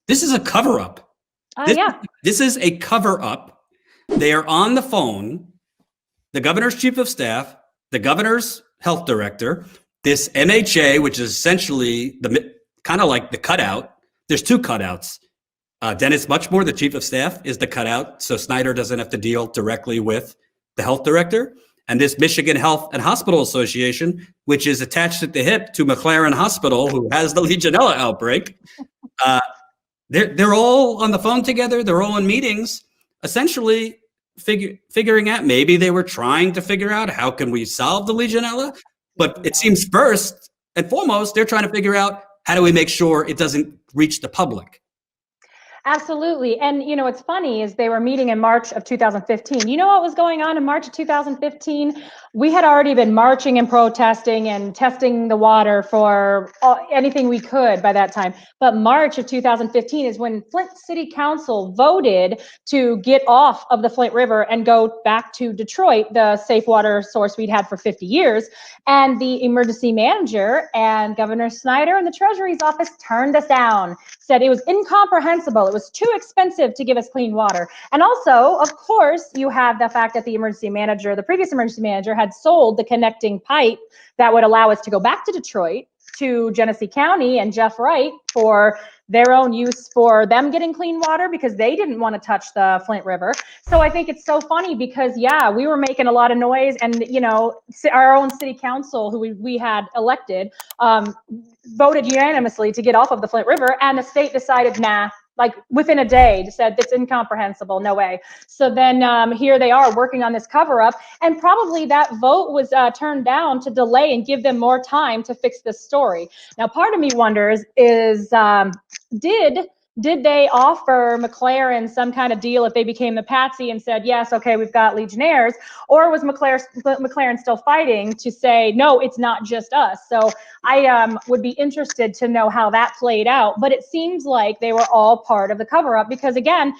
This is a cover-up. This is a cover-up. They are on the phone, the governor's chief of staff, the governor's health director, this MHA, which is essentially kind of like the cutout. There's two cutouts. Dennis Muchmore, the chief of staff, is the cutout, so Snyder doesn't have to deal directly with the health director. And this Michigan Health and Hospital Association, which is attached at the hip to McLaren Hospital, who has the Legionella outbreak. They're all on the phone together. They're all in meetings, essentially figuring out, maybe they were trying to figure out how can we solve the Legionella. But it seems first and foremost, they're trying to figure out how do we make sure it doesn't reach the public. Absolutely. And, you know, what's funny is they were meeting in March of 2015. You know what was going on in March of 2015? We had already been marching and protesting and testing the water for anything we could by that time. But March of 2015 is when Flint City Council voted to get off of the Flint River and go back to Detroit, the safe water source we'd had for 50 years. And the emergency manager and Governor Snyder and the Treasury's office turned us down, said it was incomprehensible. It was too expensive to give us clean water. And also, of course, you have the fact that the emergency manager, the previous emergency manager, had sold the connecting pipe that would allow us to go back to Detroit to Genesee County and Jeff Wright for their own use for them getting clean water because they didn't want to touch the Flint River. So I think it's so funny because, yeah, we were making a lot of noise and, you know, our own city council who we had elected voted unanimously to get off of the Flint River, and the state decided, nah, like within a day, said it's incomprehensible, no way. So then here they are working on this cover up, and probably that vote was turned down to delay and give them more time to fix this story. Now, part of me wonders is, did they offer McLaren some kind of deal if they became the patsy and said, yes, okay, we've got Legionnaires, or was McLaren still fighting to say, no, it's not just us? So I would be interested to know how that played out, but it seems like they were all part of the cover-up because, again,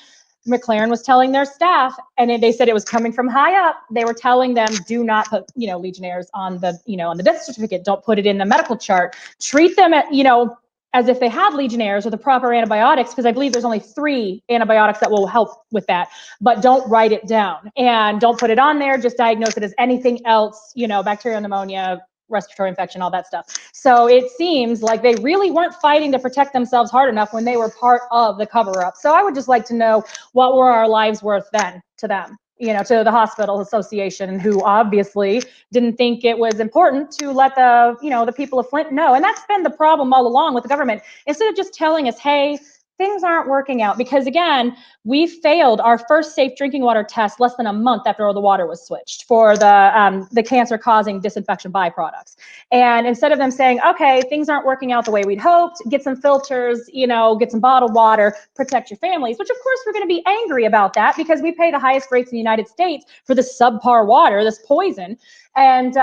McLaren was telling their staff, and they said it was coming from high up. They were telling them, do not put, you know, Legionnaires on the, you know, on the death certificate. Don't put it in the medical chart. Treat them at, you know, as if they had Legionnaires with the proper antibiotics, because I believe there's only 3 antibiotics that will help with that, but don't write it down and don't put it on there. Just diagnose it as anything else, you know, bacterial pneumonia, respiratory infection, all that stuff. So it seems like they really weren't fighting to protect themselves hard enough when they were part of the cover-up. So I would just like to know, what were our lives worth then to them? You know, to the hospital association, who obviously didn't think it was important to let the, you know, the people of Flint know. And that's been the problem all along with the government. Instead of just telling us, hey, things aren't working out, because again, we failed our first safe drinking water test less than a month after all the water was switched for the cancer-causing disinfection byproducts. And instead of them saying, okay, things aren't working out the way we'd hoped, get some filters, you know, get some bottled water, protect your families, which of course we're going to be angry about that because we pay the highest rates in the United States for this subpar water, this poison. And,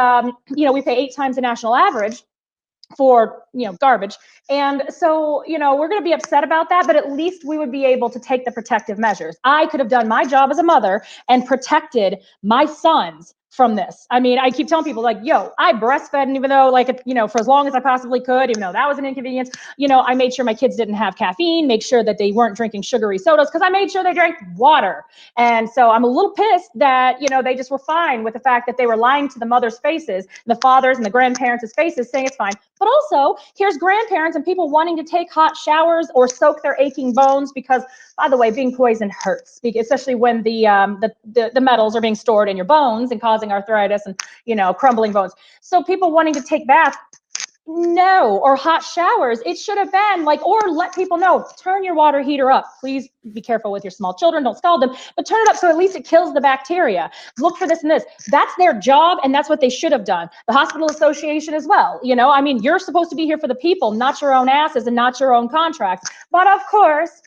you know, we pay 8 times the national average for, you know, garbage. And so, you know, we're going to be upset about that, but at least we would be able to take the protective measures. I could have done my job as a mother and protected my sons from this. I mean, I keep telling people like, yo, I breastfed, and even though like, you know, for as long as I possibly could, even though that was an inconvenience, you know, I made sure my kids didn't have caffeine, make sure that they weren't drinking sugary sodas, because I made sure they drank water. And so I'm a little pissed that, you know, they just were fine with the fact that they were lying to the mothers' faces, the fathers and the grandparents' faces, saying it's fine. But also, here's grandparents and people wanting to take hot showers or soak their aching bones because, by the way, being poisoned hurts, especially when the metals are being stored in your bones and causing arthritis and, you know, crumbling bones. So people wanting to take baths, no, or hot showers. It should have been like, or let people know, turn your water heater up. Please be careful with your small children, don't scald them, but turn it up so at least it kills the bacteria. Look for this and this. That's their job, and that's what they should have done. The hospital association as well. You know, I mean, you're supposed to be here for the people, not your own asses and not your own contracts. But of course,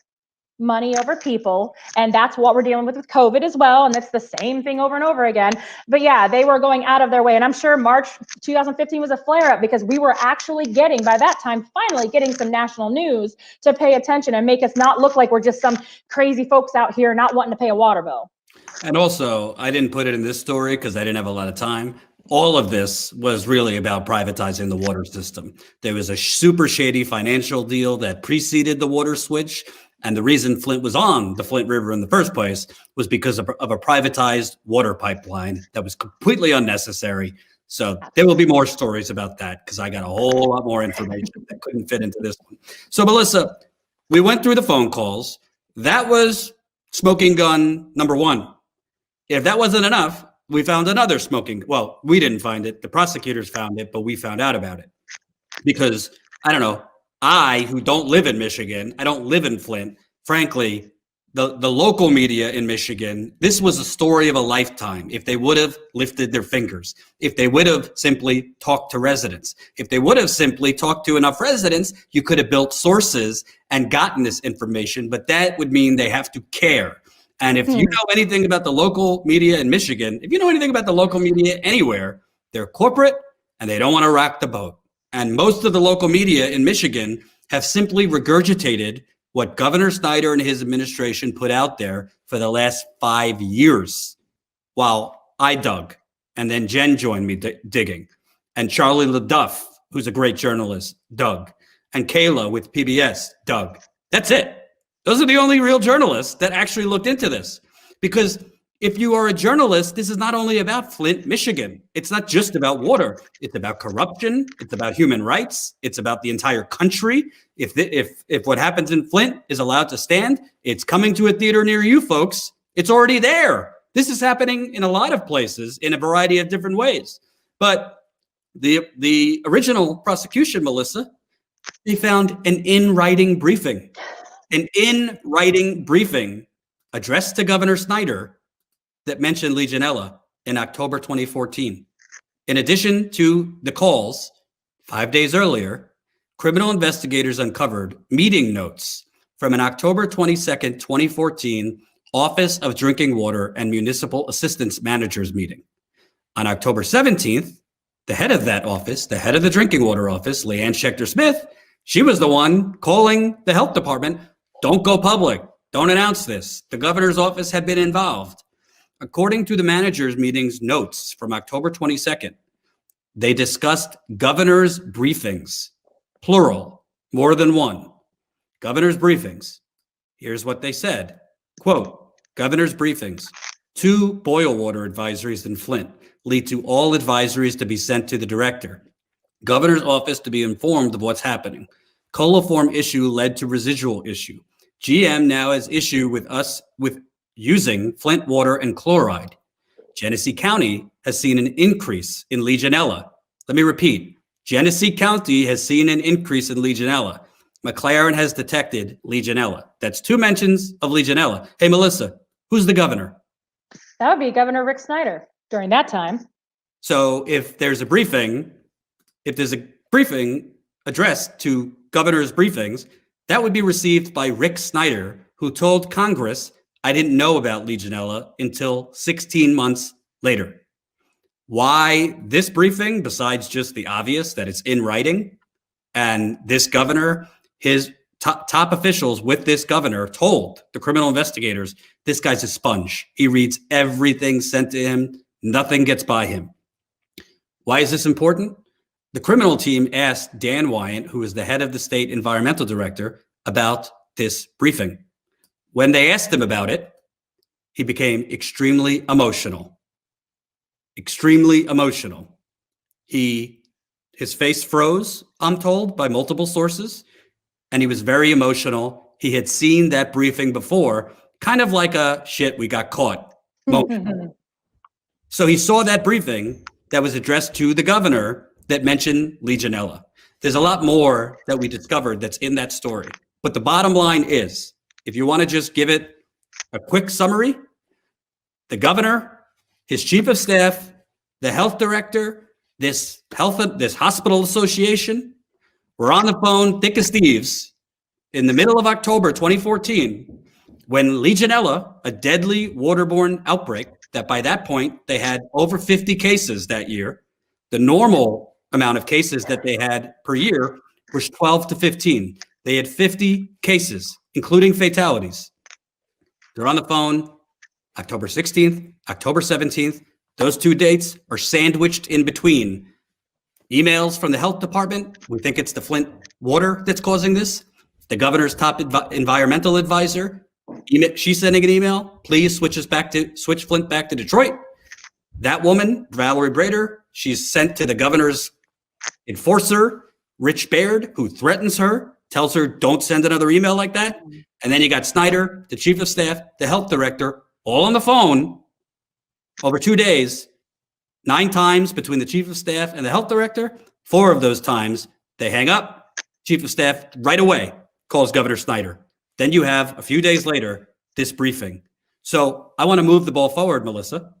money over people, and that's what we're dealing with COVID as well, and it's the same thing over and over again. But yeah, they were going out of their way, and I'm sure March 2015 was a flare-up because we were actually getting, by that time, finally getting some national news to pay attention and make us not look like we're just some crazy folks out here not wanting to pay a water bill. And also, I didn't put it in this story because I didn't have a lot of time, all of this was really about privatizing the water system. There was a super shady financial deal that preceded the water switch. And the reason Flint was on the Flint River in the first place was because of a privatized water pipeline that was completely unnecessary. So there will be more stories about that because I got a whole lot more information that couldn't fit into this one. So Melissa, we went through the phone calls. That was smoking gun number one. If that wasn't enough, we found another smoking. Well, we didn't find it. The prosecutors found it, but we found out about it because I don't know. I, who don't live in Michigan, I don't live in Flint. Frankly, the local media in Michigan, this was a story of a lifetime. If they would have lifted their fingers, if they would have simply talked to residents, if they would have simply talked to enough residents, you could have built sources and gotten this information. But that would mean they have to care. And if you know anything about the local media in Michigan, if you know anything about the local media anywhere, they're corporate and they don't want to rock the boat. And most of the local media in Michigan have simply regurgitated what Governor Snyder and his administration put out there for the last 5 years, while I dug. And then Jen joined me digging. And Charlie LaDuff, who's a great journalist, dug. And Kayla with PBS dug. That's it. Those are the only real journalists that actually looked into this. Because if you are a journalist, this is not only about Flint, Michigan. It's not just about water. It's about corruption. It's about human rights. It's about the entire country. If what happens in Flint is allowed to stand, it's coming to a theater near you, folks. It's already there. This is happening in a lot of places in a variety of different ways. But the original prosecution, Melissa, they found an in-writing briefing. An in-writing briefing addressed to Governor Snyder that mentioned Legionella in October 2014. In addition to the calls, 5 days earlier, criminal investigators uncovered meeting notes from an October 22nd, 2014 Office of Drinking Water and Municipal Assistance Managers meeting. On October 17th, the head of that office, the head of the drinking water office, Leanne Schechter-Smith, she was the one calling the health department, don't go public, don't announce this. The governor's office had been involved. According to the managers' meeting's notes from October 22nd, they discussed governor's briefings, plural, more than one. Governor's briefings. Here's what they said. Quote, governor's briefings. 2 boil water advisories in Flint lead to all advisories to be sent to the director. Governor's office to be informed of what's happening. Coliform issue led to residual issue. GM now has issue with us with using Flint water and chloride. Genesee County has seen an increase in Legionella. Let me repeat. Genesee County has seen an increase in Legionella. McLaren has detected Legionella. That's 2 mentions of Legionella. Hey, Melissa, who's the governor? That would be Governor Rick Snyder during that time. So if there's a briefing addressed to governor's briefings, that would be received by Rick Snyder, who told Congress, I didn't know about Legionella until 16 months later. Why this briefing, besides just the obvious that it's in writing? And this governor, his top officials with this governor told the criminal investigators, this guy's a sponge. He reads everything sent to him. Nothing gets by him. Why is this important? The criminal team asked Dan Wyant, who is the head of the state environmental director, about this briefing. When they asked him about it, he became extremely emotional. Extremely emotional. His face froze, I'm told, by multiple sources, and he was very emotional. He had seen that briefing before, kind of like a shit, we got caught moment. So he saw that briefing that was addressed to the governor that mentioned Legionella. There's a lot more that we discovered that's in that story. But the bottom line is, if you want to just give it a quick summary, the governor, his chief of staff, the health director, this hospital association were on the phone thick as thieves in the middle of October 2014 when Legionella, a deadly waterborne outbreak that by that point they had over 50 cases that year. The normal amount of cases that they had per year was 12 to 15. They had 50 cases, including fatalities. They're on the phone October 16th, October 17th, Those 2 dates are sandwiched in between emails from the health department. We think it's the Flint water that's causing this. The governor's top environmental advisor, she's sending an email. Please switch Flint back to Detroit. That woman, Valerie Brader, she's sent to the governor's enforcer, Rich Baird, who threatens her, tells her, don't send another email like that. And then you got Snyder, the chief of staff, the health director, all on the phone over 2 days, 9 times between the chief of staff and the health director. 4 of those times they hang up. Chief of staff right away calls Governor Snyder. Then you have a few days later this briefing. So I want to move the ball forward, Melissa.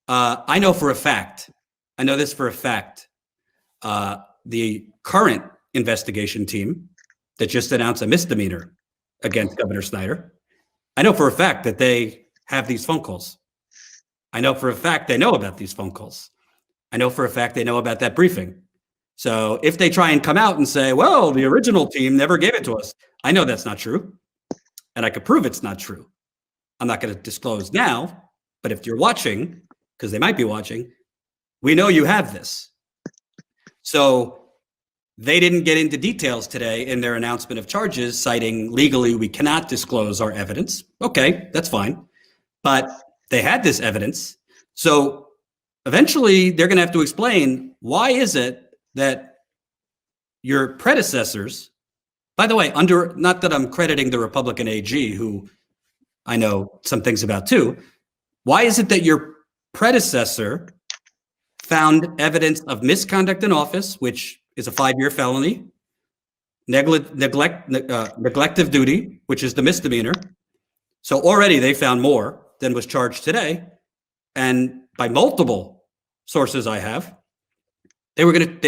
I know for a fact, I know this for a fact, the current investigation team that just announced a misdemeanor against Governor Snyder, I know for a fact that they have these phone calls. I know for a fact they know about these phone calls. I know for a fact they know about that briefing. So if they try and come out and say, well, the original team never gave it to us, I know that's not true. And I could prove it's not true. I'm not going to disclose now, but if you're watching, because they might be watching, we know you have this. So they didn't get into details today in their announcement of charges, citing legally we cannot disclose our evidence. Okay, that's fine. But they had this evidence. So eventually they're going to have to explain, why is it that your predecessors, by the way, not that I'm crediting the Republican AG, who I know some things about too, why is it that your predecessor found evidence of misconduct in office, which is a 5-year felony, neglect of duty, which is the misdemeanor. So already they found more than was charged today. And by multiple sources I have, they weren't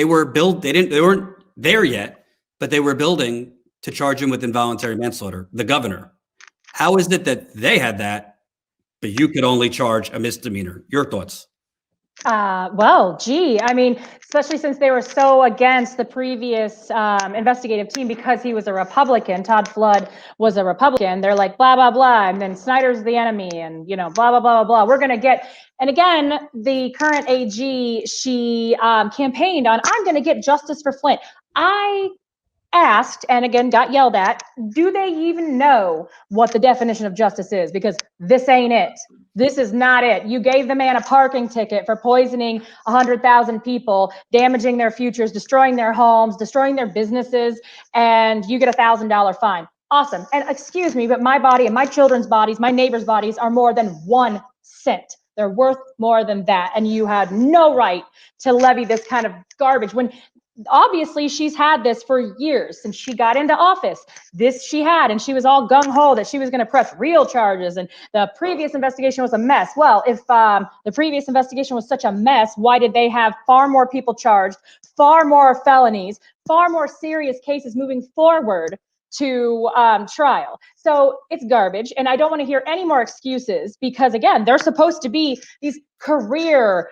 there yet, but they were building to charge him with involuntary manslaughter, the governor. How is it that they had that, but you could only charge a misdemeanor? Your thoughts? Well, gee, I mean, especially since they were so against the previous investigative team because he was a Republican, Todd Flood was a Republican. They're like, blah, blah, blah. And then Snyder's the enemy and, you know, blah, blah, blah, blah, blah. We're going to get, and again, the current AG, she campaigned on, I'm going to get justice for Flint. I asked, and again, got yelled at, do they even know what the definition of justice is? Because this ain't it. This is not it. You gave the man a parking ticket for poisoning 100,000 people, damaging their futures, destroying their homes, destroying their businesses, and you get $1,000 fine. Awesome. And excuse me, but my body and my children's bodies, my neighbors' bodies are more than 1 cent. They're worth more than that. And you had no right to levy this kind of garbage when obviously she's had this for years since she got into office. This she had, and she was all gung-ho that she was going to press real charges and the previous investigation was a mess. Well, if the previous investigation was such a mess, why did they have far more people charged, far more felonies, far more serious cases moving forward to trial? So it's garbage, and I don't want to hear any more excuses because, again, they're supposed to be these career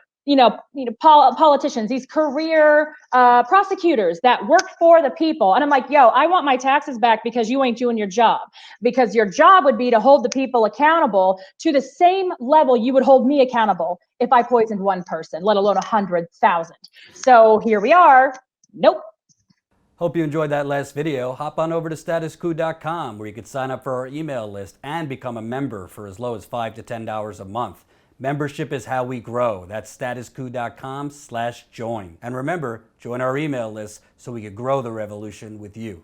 politicians, these career prosecutors that work for the people. And I'm like, yo, I want my taxes back because you ain't doing your job. Because your job would be to hold the people accountable to the same level you would hold me accountable if I poisoned 1 person, let alone 100,000. So here we are. Nope. Hope you enjoyed that last video. Hop on over to statuscoup.com where you can sign up for our email list and become a member for as low as $5 to $10 a month. Membership is how we grow. That's statuscoup.com/join. And remember, join our email list so we can grow the revolution with you.